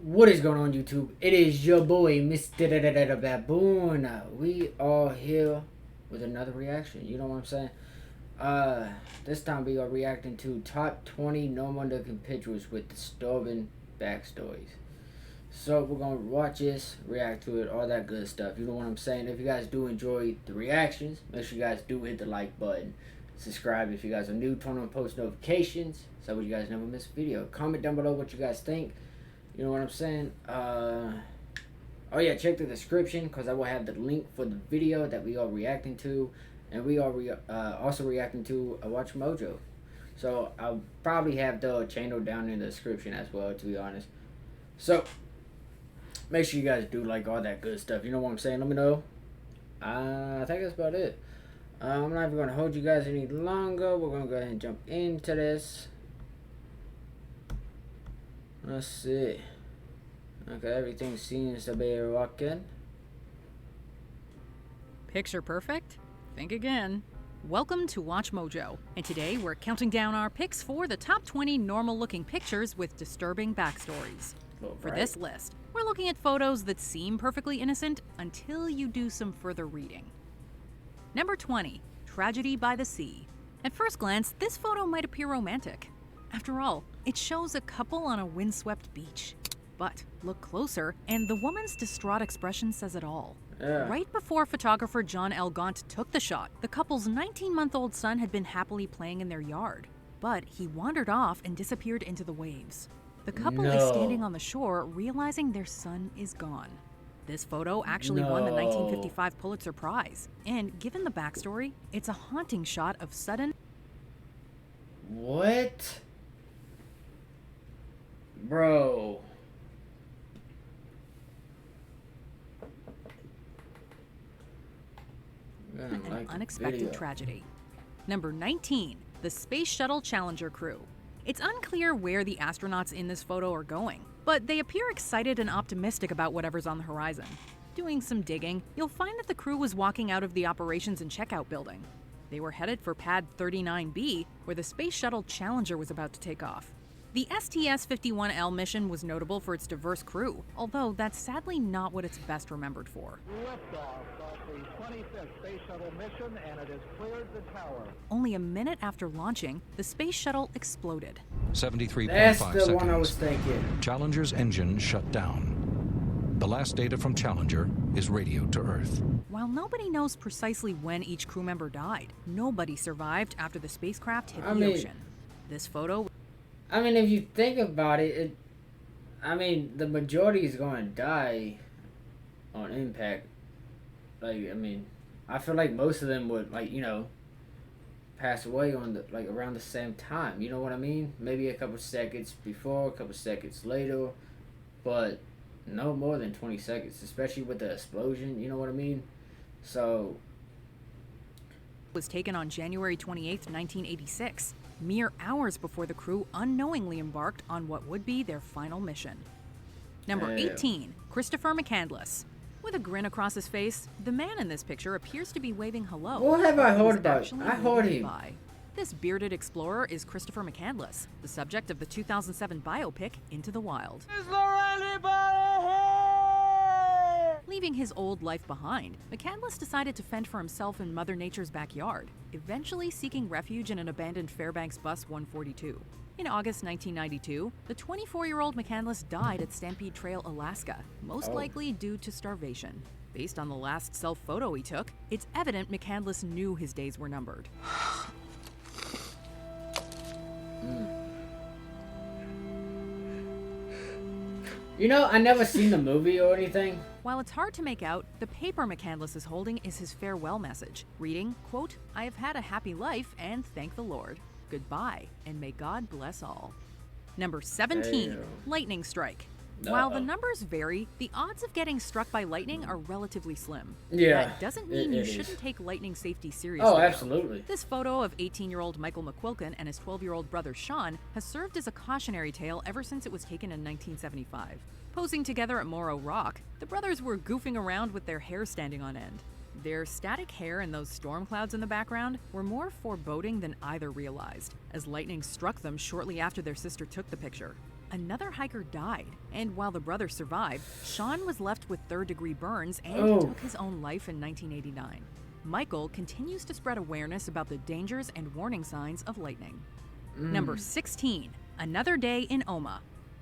What is going on, YouTube? It is your boy, MrBaboon. We are here with another reaction. You know what I'm saying? This time we are reacting to top 20 normal looking pictures with disturbing backstories. So we're gonna watch this, react to it, all that good stuff. You know what I'm saying? If you guys do enjoy the reactions, make sure you guys do hit the like button. Subscribe if you guys are new, turn on post notifications so you guys never miss a video. Comment down below what you guys think. You know what I'm saying? Oh yeah, check the description because I will have the link for the video that we are reacting to, and we are also reacting to a Watch Mojo. So I'll probably have the channel down in the description as well, to be honest. So make sure you guys do like all that good stuff. You know what I'm saying? Let me know. I think that's about it. I'm not even gonna hold you guys any longer. We're gonna go ahead and jump into this. Let's see. Okay, everything seems to be rocking. Picture perfect? Think again. Welcome to Watch Mojo, and today we're counting down our picks for the top 20 normal-looking pictures with disturbing backstories. For this list, we're looking at photos that seem perfectly innocent until you do some further reading. Number 20, Tragedy by the Sea. At first glance, this photo might appear romantic. After all, it shows a couple on a windswept beach. But look closer, and the woman's distraught expression says it all. Right before photographer John L. Gaunt took the shot, the couple's 19-month-old son had been happily playing in their yard. But he wandered off and disappeared into the waves. The couple is standing on the shore, realizing their son is gone. This photo actually won the 1955 Pulitzer Prize. And given the backstory, it's a haunting shot of sudden... What? Bro. an unexpected tragedy. Number 19, the Space Shuttle Challenger crew. It's unclear where the astronauts in this photo are going, but they appear excited and optimistic about whatever's on the horizon. Doing some digging, you'll find that the crew was walking out of the operations and checkout building. They were headed for Pad 39B, where the Space Shuttle Challenger was about to take off. The STS-51L mission was notable for its diverse crew, although that's sadly not what it's best remembered for. Liftoff of the 25th Space Shuttle mission, and it has cleared the tower. Only a minute after launching, the space shuttle exploded. 73.5 That's seconds. the one I was thinking. Challenger's engine shut down. The last data from Challenger is radioed to Earth. While nobody knows precisely when each crew member died, nobody survived after the spacecraft hit the ocean. This photo... I mean, if you think about it, the majority is going to die on impact. Like, I mean, I feel like most of them would, like, you know, pass away on the, like, around the same time. You know what I mean? Maybe a couple seconds before, a couple seconds later, but no more than 20 seconds, especially with the explosion. You know what I mean? So... was taken on January 28, 1986. Mere hours before the crew unknowingly embarked on what would be their final mission. Number 18, Christopher McCandless. With a grin across his face, the man in this picture appears to be waving hello. What have I heard about? I heard him. By. This bearded explorer is Christopher McCandless, the subject of the 2007 biopic Into the Wild. Is there anybody here? Leaving his old life behind, McCandless decided to fend for himself in Mother Nature's backyard, eventually seeking refuge in an abandoned Fairbanks Bus 142. In August 1992, the 24-year-old McCandless died at Stampede Trail, Alaska, most likely due to starvation. Based on the last self-photo he took, it's evident McCandless knew his days were numbered. You know, I never seen the movie or anything. While it's hard to make out, the paper McCandless is holding is his farewell message, reading, quote, "I have had a happy life and thank the Lord. Goodbye, and may God bless all." Number 17, lightning strike. While the numbers vary, the odds of getting struck by lightning are relatively slim. Yeah, that doesn't mean you shouldn't take lightning safety seriously. Oh, absolutely. This photo of 18-year-old Michael McQuilkin and his 12-year-old brother Sean has served as a cautionary tale ever since it was taken in 1975. Posing together at Morro Rock, the brothers were goofing around with their hair standing on end. Their static hair and those storm clouds in the background were more foreboding than either realized, as lightning struck them shortly after their sister took the picture. Another hiker died, and while the brothers survived, Sean was left with third-degree burns and took his own life in 1989. Michael continues to spread awareness about the dangers and warning signs of lightning. Number 16, another day in Oma.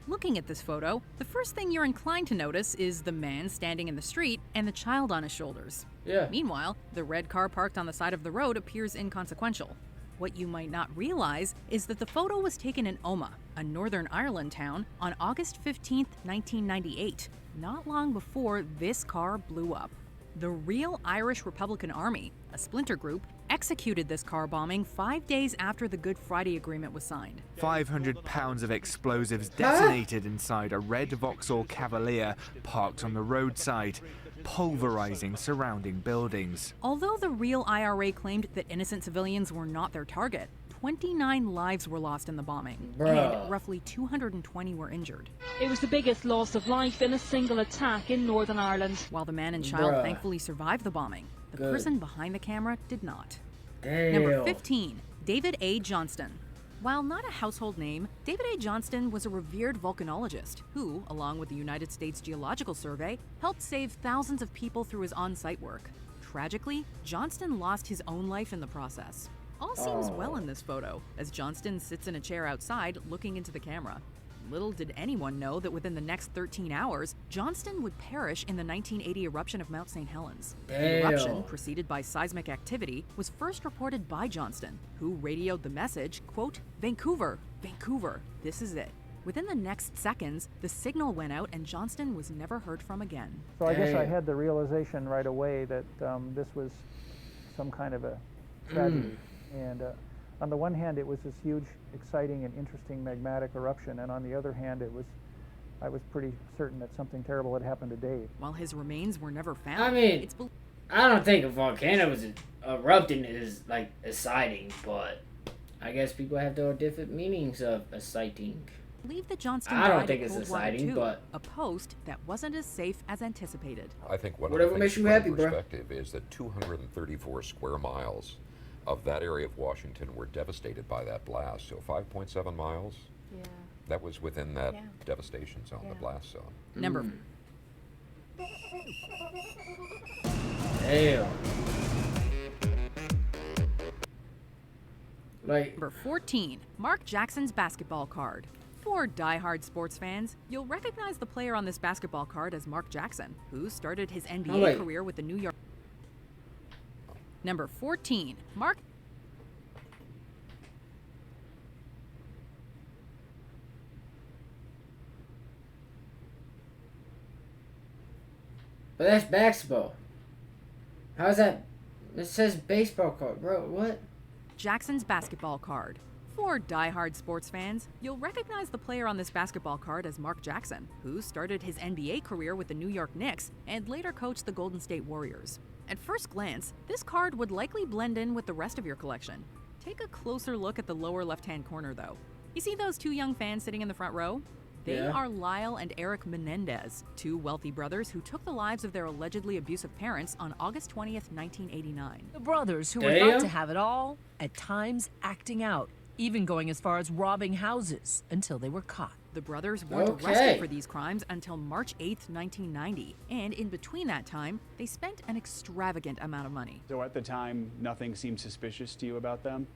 Looking at this photo, the first thing you're inclined to notice is the man standing in the street and the child on his shoulders. Yeah. Meanwhile, the red car parked on the side of the road appears inconsequential. What you might not realize is that the photo was taken in Oma, a Northern Ireland town, on August 15, 1998, not long before this car blew up. The real Irish Republican Army, a splinter group, executed this car bombing 5 days after the Good Friday Agreement was signed. 500 pounds of explosives detonated inside a red Vauxhall Cavalier parked on the roadside, pulverizing surrounding buildings. Although the real IRA claimed that innocent civilians were not their target, 29 lives were lost in the bombing, and roughly 220 were injured. It was the biggest loss of life in a single attack in Northern Ireland. While the man and child thankfully survived the bombing, the person behind the camera did not. Damn. Number 15, David A. Johnston. While not a household name, David A. Johnston was a revered volcanologist who, along with the United States Geological Survey, helped save thousands of people through his on-site work. Tragically, Johnston lost his own life in the process. All seems well in this photo, as Johnston sits in a chair outside looking into the camera. Little did anyone know that within the next 13 hours, Johnston would perish in the 1980 eruption of Mount St. Helens. The eruption, preceded by seismic activity, was first reported by Johnston, who radioed the message, quote, "Vancouver, Vancouver, this is it." Within the next seconds, the signal went out and Johnston was never heard from again. So I guess I had the realization right away that this was some kind of a tragedy. And on the one hand, it was this huge, exciting, and interesting magmatic eruption, and on the other hand, I was pretty certain that something terrible had happened to Dave. While his remains were never found, I mean, I don't think a volcano was erupting is like a sighting, but I guess people have their different meanings of a sighting. Believe that Johnston I don't died think of it's a Cold War sighting, II, but a post that wasn't as safe as anticipated. I think one whatever of the makes things you to put happy, in bro. perspective is that 234 square miles of that area of Washington were devastated by that blast. So 5.7 miles, that was within that devastation zone, the blast zone. Number Damn. Like, Number 14, Mark Jackson's basketball card. For die-hard sports fans, you'll recognize the player on this basketball card as Mark Jackson, who started his NBA career with the New York. Number 14, Mark. but that's basketball. How's that? It says baseball card, bro. What? Jackson's basketball card. For die-hard sports fans, you'll recognize the player on this basketball card as Mark Jackson, who started his NBA career with the New York Knicks and later coached the Golden State Warriors. At first glance, this card would likely blend in with the rest of your collection. Take a closer look at the lower left-hand corner, though. You see those two young fans sitting in the front row? They are Lyle and Eric Menendez, two wealthy brothers who took the lives of their allegedly abusive parents on August 20th, 1989. The brothers who were thought to have it all, at times acting out, even going as far as robbing houses until they were caught. The brothers weren't arrested for these crimes until March 8th, 1990, and in between that time, they spent an extravagant amount of money. So at the time, nothing seemed suspicious to you about them?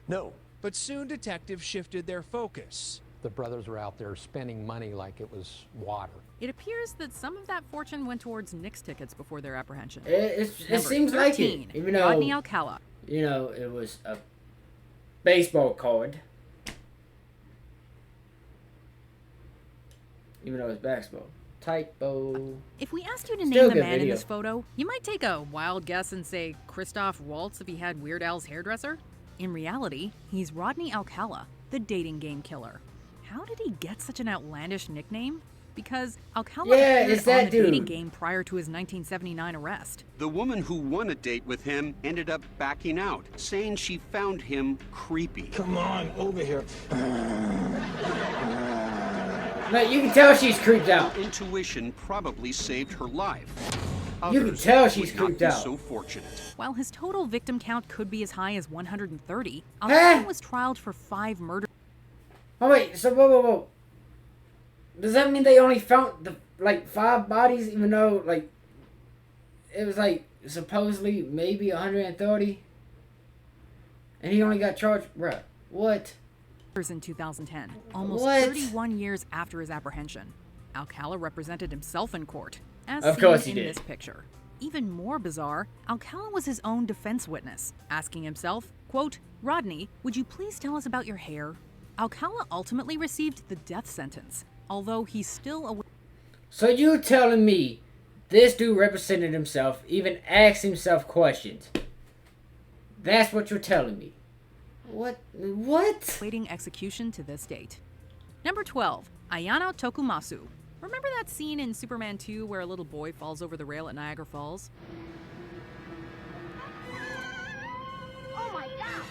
No, but soon detectives shifted their focus. The brothers were out there spending money like it was water. It appears that some of that fortune went towards Knicks tickets before their apprehension. It seems 13, like it. Even though, Rodney Alcala. You know, it was a baseball card. Even though it's basketball. Typo. If we asked you to name the man in this photo, you might take a wild guess and say Christoph Waltz if he had Weird Al's hairdresser. In reality, he's Rodney Alcala, the dating game killer. How did he get such an outlandish nickname? Because Alcala appeared on the dating game prior to his 1979 arrest. The woman who won a date with him ended up backing out, saying she found him creepy. Come on, over here. No, you can tell she's creeped out. Intuition probably saved her life. You can Others tell she's would not creeped be out. so fortunate. While his total victim count could be as high as 130, Alcala was trialed for 5 murders. Oh wait, so whoa. Does that mean they only found the 5 bodies, even though it was supposedly maybe 130, and he only got charged, bruh? What? In 2010, almost What? 31 years after his apprehension, Alcala represented himself in court, as Of seen course he in did. this picture. Even more bizarre, Alcala was his own defense witness, asking himself, quote, "Rodney, would you please tell us about your hair?" Alcala ultimately received the death sentence, although he's still So you telling me this dude represented himself, even asked himself questions? That's what you're telling me? What? awaiting execution to this date. Number 12, Ayano Tokumasu. Remember that scene in Superman 2 where a little boy falls over the rail at Niagara Falls? Oh my God!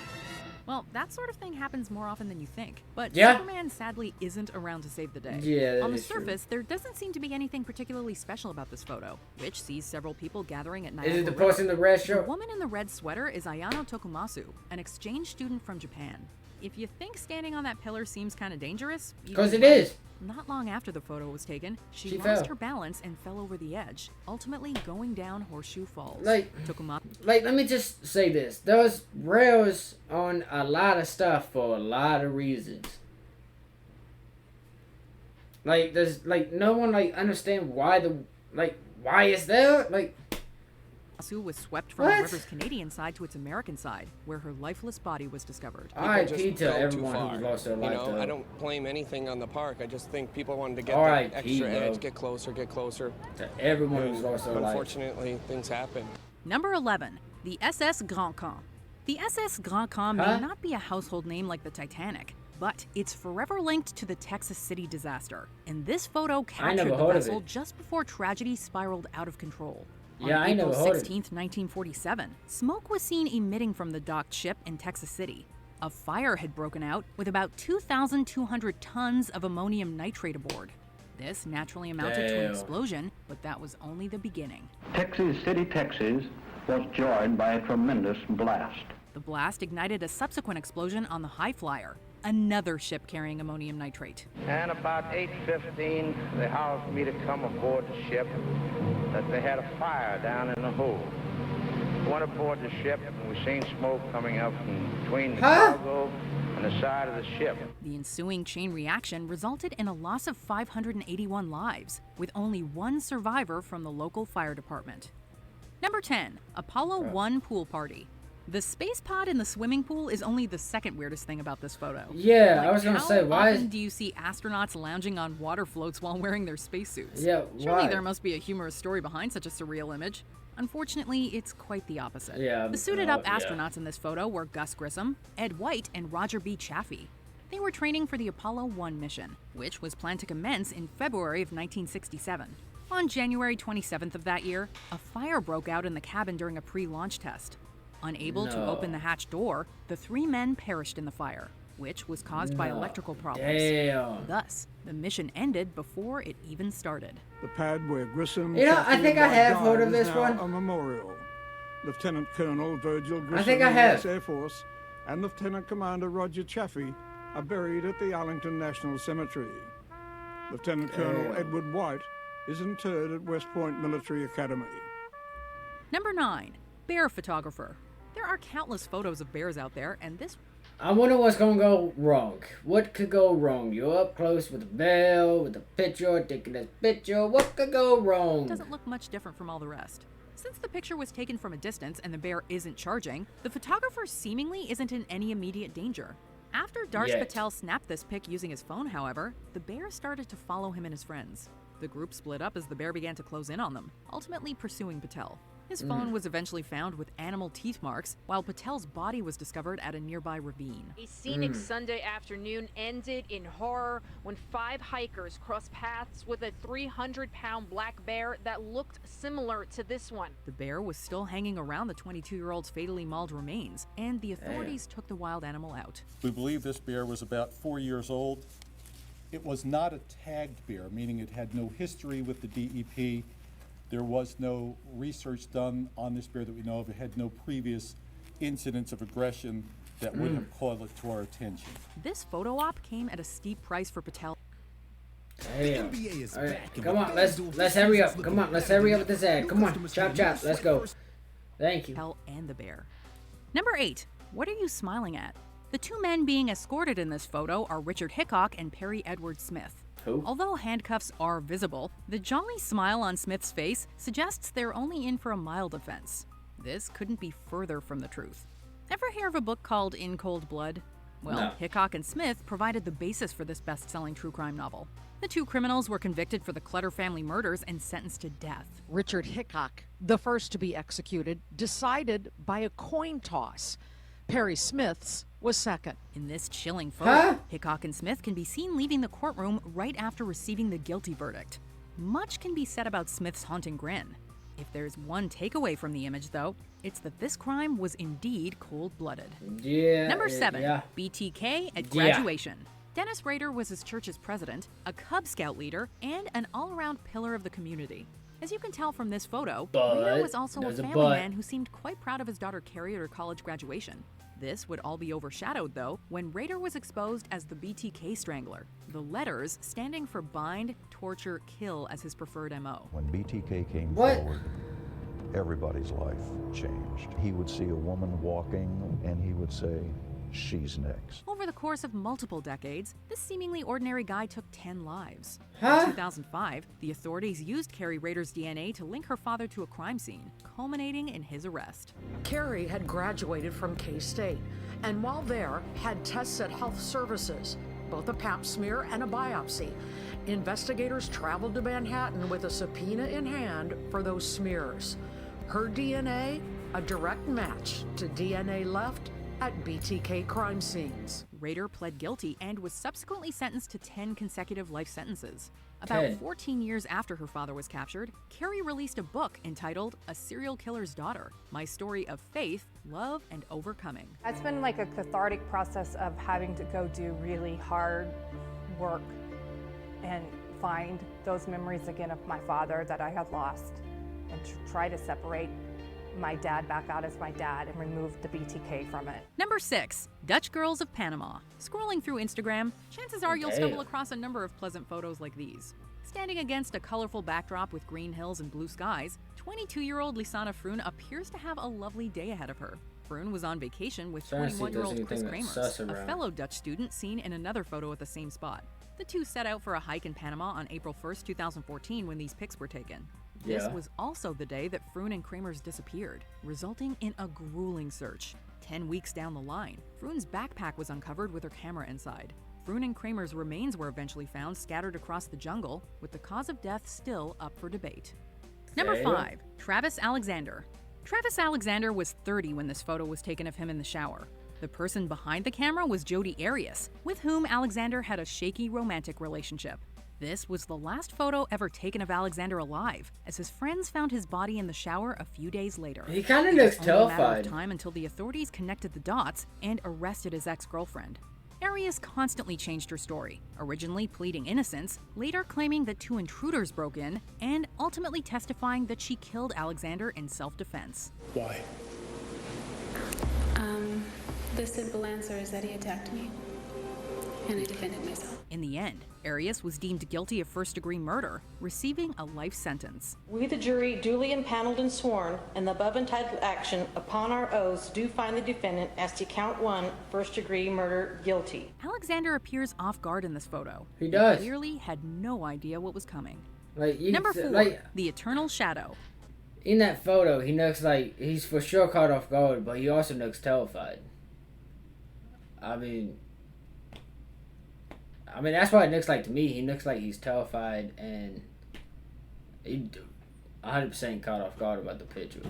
Well, that sort of thing happens more often than you think. But Yeah. Superman sadly isn't around to save the day. Yeah, that On the is true. surface, there doesn't seem to be anything particularly special about this photo, which sees several people gathering at Niagara Is it the River. person in the red The shirt? woman in the red sweater is Ayano Tokumasu, an exchange student from Japan. If you think standing on that pillar seems kind of dangerous, you'd 'Cause be it right. is. Not long after the photo was taken, she She lost fell. her balance and fell over the edge, ultimately going down Horseshoe Falls. Tokumasu Let me just say this. There's rails on a lot of stuff for a lot of reasons. There's no one understand why why it's there. was swept from the river's Canadian side to its American side, where her lifeless body was discovered. R.I.P. to everyone who lost their life. You know, though. I don't blame anything on the park. I just think people wanted to get R.I.P., that extra bro. edge, get closer. To everyone who's lost their life. Unfortunately, things happen. Number 11, the SS Grand Caen. The SS Grand Caen may not be a household name like the Titanic, but it's forever linked to the Texas City disaster. And this photo captured never the heard of vessel it. just before tragedy spiraled out of control. Yeah, On I April never heard of it. 16th, 1947, smoke was seen emitting from the docked ship in Texas City. A fire had broken out with about 2,200 tons of ammonium nitrate aboard. This naturally amounted to an Damn. explosion, but that was only the beginning. Texas City, Texas was joined by a tremendous blast. The blast ignited a subsequent explosion on the High Flyer, another ship carrying ammonium nitrate. And about 8:15, they housed me to come aboard the ship, that they had a fire down in the hold. Went aboard the ship, and we seen smoke coming up from between the cargo and the side of the ship. The ensuing chain reaction resulted in a loss of 581 lives, with only one survivor from the local fire department. Number 10, Apollo 1 pool party. The space pod in the swimming pool is only the second weirdest thing about this photo. Yeah, I was gonna say, why How often is- do you see astronauts lounging on water floats while wearing their spacesuits? Yeah, Surely why? there must be a humorous story behind such a surreal image. Unfortunately, it's quite the opposite. Yeah, The suited up yeah. astronauts in this photo were Gus Grissom, Ed White, and Roger B. Chaffee. They were training for the Apollo 1 mission, which was planned to commence in February of 1967. On January 27th of that year, a fire broke out in the cabin during a pre-launch test. Unable to No. open the hatch door, the 3 men perished in the fire, which was caused by No. electrical problems. Damn. Thus, the mission ended before it even started. The pad where Grissom, You know, I Chaffee, think and I have White heard of died this is now one. a memorial. Lieutenant Colonel Virgil Grissom, think I have. U.S. Air Force, and Lieutenant Commander Roger Chaffee are buried at the Arlington National Cemetery. Lieutenant Colonel Damn. Edward White is interred at West Point Military Academy. Number 9, bear photographer. There are countless photos of bears out there, and this I wonder what's gonna go wrong. What could go wrong? You're up close with the bell, with the picture, taking this picture. What could go wrong? doesn't look much different from all the rest. Since the picture was taken from a distance and the bear isn't charging, the photographer seemingly isn't in any immediate danger. After Darsh Yet. Patel snapped this pic using his phone, however, the bear started to follow him and his friends. The group split up as the bear began to close in on them, ultimately pursuing Patel. His phone was eventually found with animal teeth marks, while Patel's body was discovered at a nearby ravine. A scenic Sunday afternoon ended in horror when 5 hikers crossed paths with a 300-pound black bear that looked similar to this one. The bear was still hanging around the 22-year-old's fatally mauled remains, and the authorities took the wild animal out. We believe this bear was about 4 years old. It was not a tagged bear, meaning it had no history with the DEP. There was no research done on this bear that we know of. It had no previous incidents of aggression that would have called it to our attention. This photo op came at a steep price for Patel. Damn. All right, come on, let's hurry up. Come on, let's hurry up with this ad. Come on, chop, let's go. Thank you. Patel and the bear. Number 8. What are you smiling at? The two men being escorted in this photo are Richard Hickok and Perry Edward Smith. Who? Although handcuffs are visible, the jolly smile on Smith's face suggests they're only in for a mild offense. This couldn't be further from the truth. Ever hear of a book called In Cold Blood? Well, No. Hickok and Smith provided the basis for this best-selling true crime novel. The two criminals were convicted for the Clutter family murders and sentenced to death. Richard Hickok, the first to be executed, decided by a coin toss. Perry Smith's was second. In this chilling photo, Hickok and Smith can be seen leaving the courtroom right after receiving the guilty verdict. Much can be said about Smith's haunting grin. If there's one takeaway from the image, though, it's that this crime was indeed cold-blooded. Yeah. Number 7, Yeah. BTK at graduation. Dennis Rader was his church's president, a Cub Scout leader, and an all-around pillar of the community. As you can tell from this photo, Rader was also a family man who seemed quite proud of his daughter Carrie at her college graduation. This would all be overshadowed, though, when Rader was exposed as the BTK Strangler, the letters standing for bind, torture, kill as his preferred MO. When BTK came forward, everybody's life changed. He would see a woman walking and he would say, "She's next." Over the course of multiple decades, this seemingly ordinary guy took 10 lives. Huh? In 2005, the authorities used Carrie Rader's DNA to link her father to a crime scene, culminating in his arrest. Carrie had graduated from K-State, and while there, had tests at health services, both a pap smear and a biopsy. Investigators traveled to Manhattan with a subpoena in hand for those smears. Her DNA, a direct match to DNA left at BTK crime scenes. Rader pled guilty and was subsequently sentenced to 10 consecutive life sentences. About 10. 14 years after her father was captured, Carrie released a book entitled A Serial Killer's Daughter, My Story of Faith, Love, and Overcoming. It's been like a cathartic process of having to go do really hard work and find those memories again of my father that I had lost and try to separate my dad back out as my dad and remove the BTK from it. Number 6, Dutch Girls of Panama. Scrolling through Instagram, chances are you'll stumble across a number of pleasant photos like these. Standing against a colorful backdrop with green hills and blue skies, 22-year-old Lisana Froon appears to have a lovely day ahead of her. Froon was on vacation with 21-year-old Chris Kramers, a fellow Dutch student seen in another photo at the same spot. The two set out for a hike in Panama on April 1st, 2014 when these pics were taken. This was also the day that Froon and Kramers disappeared, resulting in a grueling search. 10 weeks down the line, Froon's backpack was uncovered with her camera inside. Froon and Kramers' remains were eventually found scattered across the jungle, with the cause of death still up for debate. Number 5, Travis Alexander. Travis Alexander was 30 when this photo was taken of him in the shower. The person behind the camera was Jodi Arias, with whom Alexander had a shaky romantic relationship. This was the last photo ever taken of Alexander alive, as his friends found his body in the shower a few days later. He kind of looks It was only a matter terrified. of time until the authorities connected the dots and arrested his ex-girlfriend. Arias constantly changed her story, originally pleading innocence, later claiming that two intruders broke in, and ultimately testifying that she killed Alexander in self-defense. Why? The simple answer is that he attacked me, and I defended myself. In the end, Arias was deemed guilty of first-degree murder, receiving a life sentence. We, the jury, duly impaneled and sworn, in the above entitled action, upon our oaths, do find the defendant as to count 1, first-degree murder, guilty. Alexander appears off guard in this photo. He does. Clearly had no idea what was coming. Like Number 4, The Eternal Shadow. In that photo, he looks like he's for sure caught off guard, but he also looks terrified. I mean, that's what it looks like to me. He looks like he's terrified and he 100% caught off guard about the picture.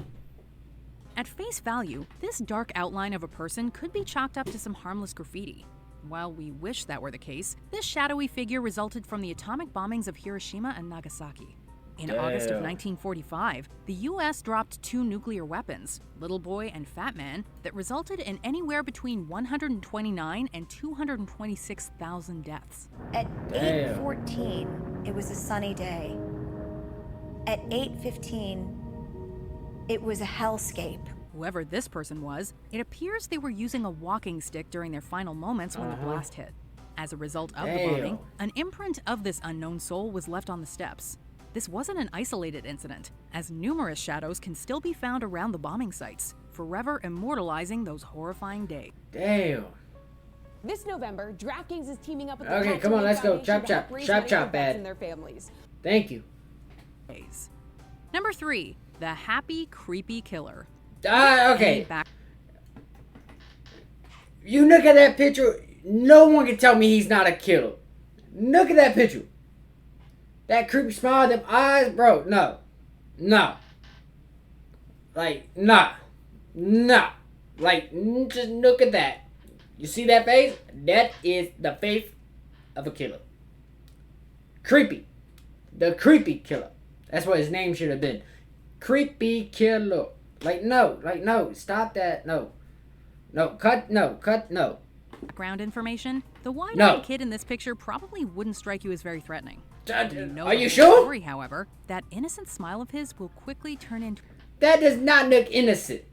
At face value, this dark outline of a person could be chalked up to some harmless graffiti. While we wish that were the case, this shadowy figure resulted from the atomic bombings of Hiroshima and Nagasaki. In August of 1945, the U.S. dropped 2 nuclear weapons, Little Boy and Fat Man, that resulted in anywhere between 129 and 226,000 deaths. At 8:14, it was a sunny day. at 8:15, it was a hellscape. Whoever this person was, it appears they were using a walking stick during their final moments when the blast hit. As a result of the bombing, an imprint of this unknown soul was left on the steps. This wasn't an isolated incident, as numerous shadows can still be found around the bombing sites, forever immortalizing those horrifying days. Damn. This November, DraftKings is teaming up with the Okay, come on, let's go. Chop, chop. Chop, chop, bad. And their families. Thank you. Number 3, the happy, creepy killer. Okay. You look at that picture, no one can tell me he's not a killer. Look at that picture. That creepy smile, them eyes, bro, no. No. Like, nah. Nah. Like, just look at that. You see that face? That is the face of a killer. Creepy. The creepy killer. That's what his name should have been. Creepy killer. Like, no. Stop that. No. Cut, no. Background information, the wide-eyed kid in this picture probably wouldn't strike you as very threatening. Are you sure? Story, however, that innocent smile of his will quickly turn into... That does not look innocent.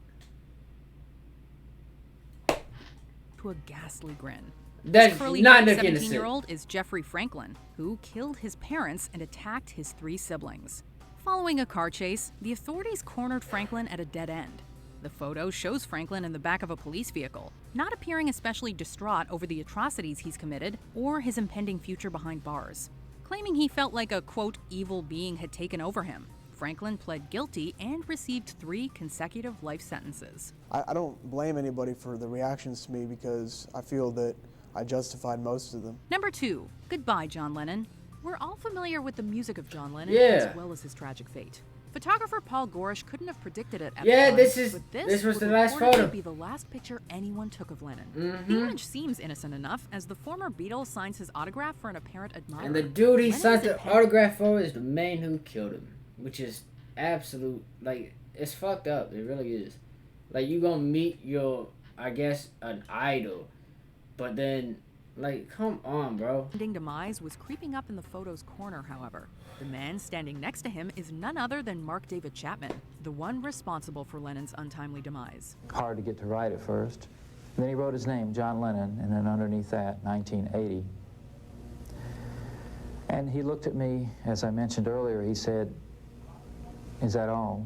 ...to a ghastly grin. That's not look innocent. 17-year-old is Jeffrey Franklin, who killed his parents and attacked his 3 siblings. Following a car chase, the authorities cornered Franklin at a dead end. The photo shows Franklin in the back of a police vehicle, not appearing especially distraught over the atrocities he's committed or his impending future behind bars. Claiming he felt like a, quote, evil being had taken over him, Franklin pled guilty and received 3 consecutive life sentences. I don't blame anybody for the reactions to me because I feel that I justified most of them. Number 2, Goodbye, John Lennon. We're all familiar with the music of John Lennon as well as his tragic fate. Photographer Paul Gorish couldn't have predicted it at the time, but this was the would last photo. be the last picture anyone took of Lennon. The image seems innocent enough as the former Beatle signs his autograph for an apparent admirer. And the dude he signed the autograph for is the man who killed him, which is absolute, like, it's fucked up. It really is. Like, you gonna meet your, I guess, an idol, but then, like, come on, bro. Demise was creeping up in the photo's corner, however. The man standing next to him is none other than Mark David Chapman, the one responsible for Lennon's untimely demise. Hard to get to write at first. Then he wrote his name, John Lennon, and then underneath that, 1980. And he looked at me, as I mentioned earlier, he said, "Is that all?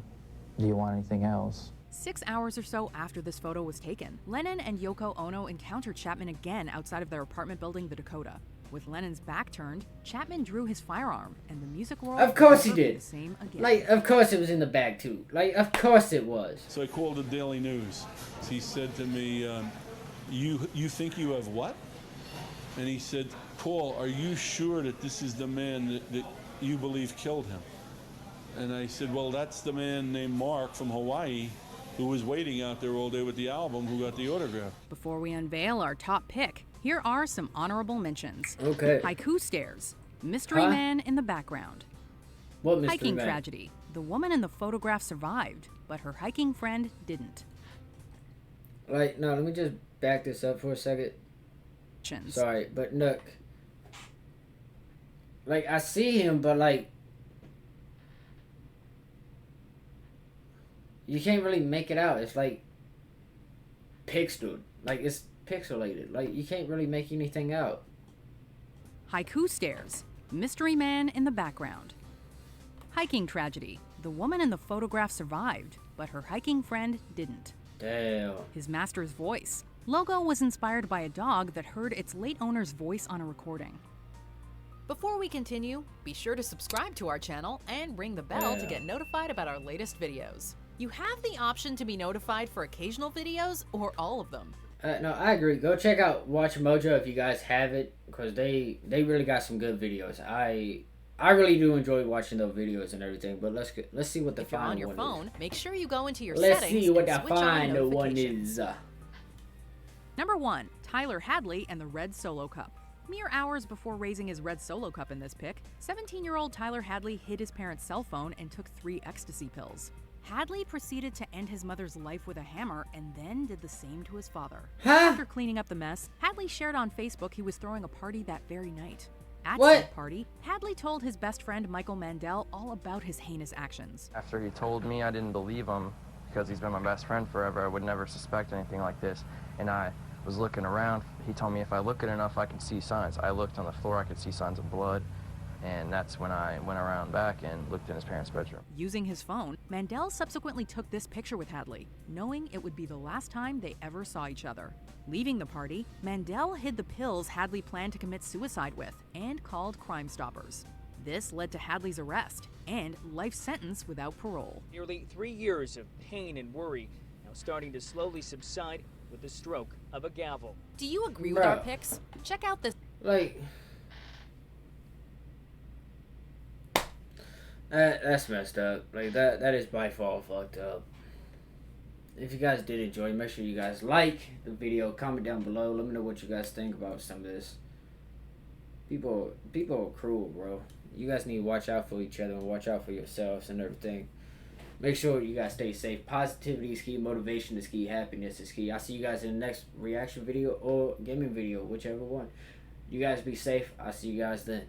Do you want anything else?" 6 hours or so after this photo was taken, Lennon and Yoko Ono encountered Chapman again outside of their apartment building, the Dakota. With Lennon's back turned, Chapman drew his firearm, and the music world... Of course he did. The same again. Like, of course it was in the bag, too. Like, of course it was. So I called the Daily News. He said to me, you think you have what? And he said, "Paul, are you sure that this is the man that you believe killed him?" And I said, "Well, that's the man named Mark from Hawaii who was waiting out there all day with the album who got the autograph." Before we unveil our top pick, here are some honorable mentions. Okay. Haiku Stairs, Mystery Man in the background. What mystery Hiking man? Tragedy, the woman in the photograph survived, but her hiking friend didn't. Like, no, let me just back this up for a second. Sorry, but look. Like, I see him, but like, you can't really make it out. It's like pixelated. Like, it's pixelated. Like, you can't really make anything out. Haiku Stairs, Mystery Man in the background. Hiking Tragedy, the woman in the photograph survived, but her hiking friend didn't. Damn. His master's voice. Logo was inspired by a dog that heard its late owner's voice on a recording. Before we continue, be sure to subscribe to our channel and ring the bell to get notified about our latest videos. You have the option to be notified for occasional videos or all of them. No, I agree. Go check out Watch Mojo if you guys have it, because they really got some good videos. I really do enjoy watching those videos and everything. But let's see what the If you're on fine your one phone, is. make sure you go into your Let's settings see what and the switch on fine one notifications. is. Number 1, Tyler Hadley and the Red Solo Cup. Mere hours before raising his Red Solo Cup in this pic, 17-year-old Tyler Hadley hid his parents' cell phone and took 3 ecstasy pills. Hadley proceeded to end his mother's life with a hammer and then did the same to his father. After cleaning up the mess, Hadley shared on Facebook he was throwing a party that very night. At What? said party, Hadley told his best friend Michael Mandel all about his heinous actions. After he told me, I didn't believe him because he's been my best friend forever. I would never suspect anything like this. And I was looking around. He told me if I look at enough, I can see signs. I looked on the floor, I could see signs of blood. And that's when I went around back and looked in his parents' bedroom. Using his phone, Mandel subsequently took this picture with Hadley, knowing it would be the last time they ever saw each other. Leaving the party, Mandel hid the pills Hadley planned to commit suicide with and called Crime Stoppers. This led to Hadley's arrest and life sentence without parole. Nearly 3 years of pain and worry now starting to slowly subside with the stroke of a gavel. Do you agree with our picks? Check out this. Like, that's messed up. Like, that is by far fucked up. If you guys did enjoy, make sure you guys like the video, comment down below. Let me know what you guys think about some of this. People are cruel, bro. You guys need to watch out for each other and watch out for yourselves and everything. Make sure you guys stay safe. Positivity is key. Motivation is key. Happiness is key. I'll see you guys in the next reaction video or gaming video, whichever one. You guys be safe. I'll see you guys then.